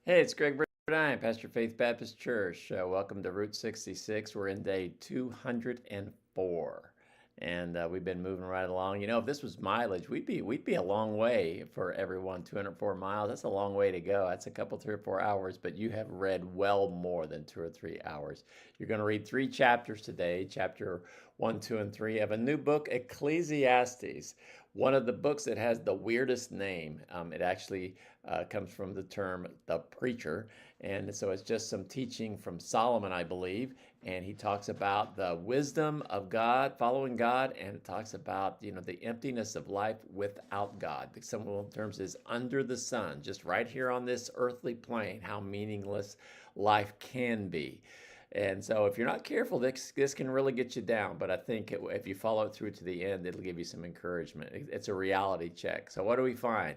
Hey, it's Greg Burdine, Pastor Faith Baptist Church. Welcome to Route 66. We're in day 204, and we've been moving right along. You know, if this was mileage, we'd be a long way for everyone. 204 miles. That's a long way to go. That's a couple, 3 or 4 hours. But you have read well more than 2 or 3 hours. You're going to read 3 chapters today. Chapter 1, 2, and 3 of a new book, Ecclesiastes. One of the books that has the weirdest name. It actually comes from the term the preacher. And so it's just some teaching from Solomon, I believe. And he talks about the wisdom of God, following God, and it talks about, the emptiness of life without God. Some terms is under the sun, just right here on this earthly plane, how meaningless life can be. And so if you're not careful, this can really get you down. But I think if you follow it through to the end, it'll give you some encouragement. It's a reality check. So what do we find?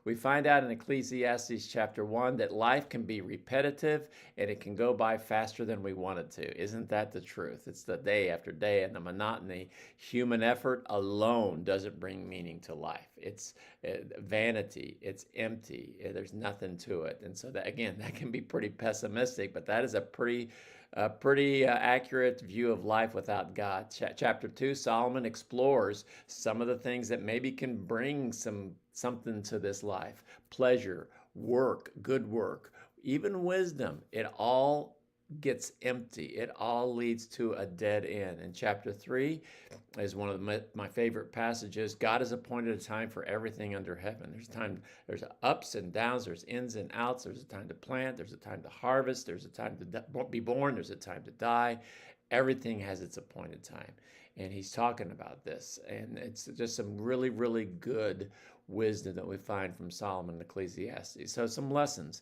We find out in Ecclesiastes chapter 1 that life can be repetitive and it can go by faster than we want it to. Isn't that the truth? It's the day after day and the monotony. Human effort alone doesn't bring meaning to life. It's vanity. It's empty. There's nothing to it. And so that, again, that can be pretty pessimistic, but that is a pretty accurate view of life without God. Chapter 2, Solomon explores some of the things that maybe can bring something to this life. Pleasure, work, good work, even wisdom. It all gets empty. It all leads to a dead end. And chapter 3 is one of my favorite passages. God has appointed a time for everything under heaven. There's ups and downs, there's ins and outs. There's a time to plant, there's a time to harvest, there's a time to be born, there's a time to die. Everything has its appointed time. And he's talking about this. And it's just some really, really good wisdom that we find from Solomon and Ecclesiastes. So some lessons.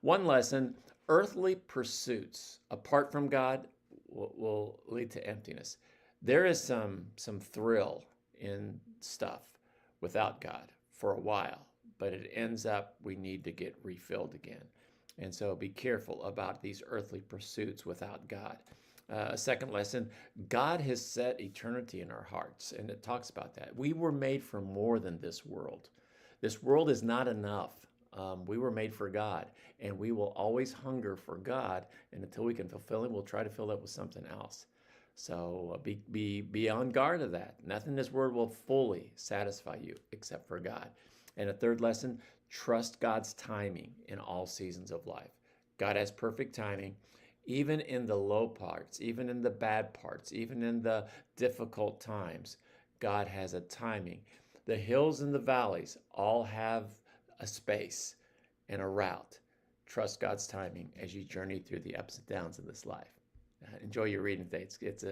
One lesson, earthly pursuits apart from God will lead to emptiness. There is some thrill in stuff without God for a while, but it ends up we need to get refilled again. And so be careful about these earthly pursuits without God. A second lesson, God has set eternity in our hearts, and it talks about that. We were made for more than this world. This world is not enough. We were made for God, and we will always hunger for God, and until we can fulfill Him, we'll try to fill that with something else. So be on guard of that. Nothing in this world will fully satisfy you except for God. And a third lesson, trust God's timing in all seasons of life. God has perfect timing. Even in the low parts, even in the bad parts, even in the difficult times, God has a timing. The hills and the valleys all have a space and a route. Trust God's timing as you journey through the ups and downs of this life. Enjoy your reading today. It's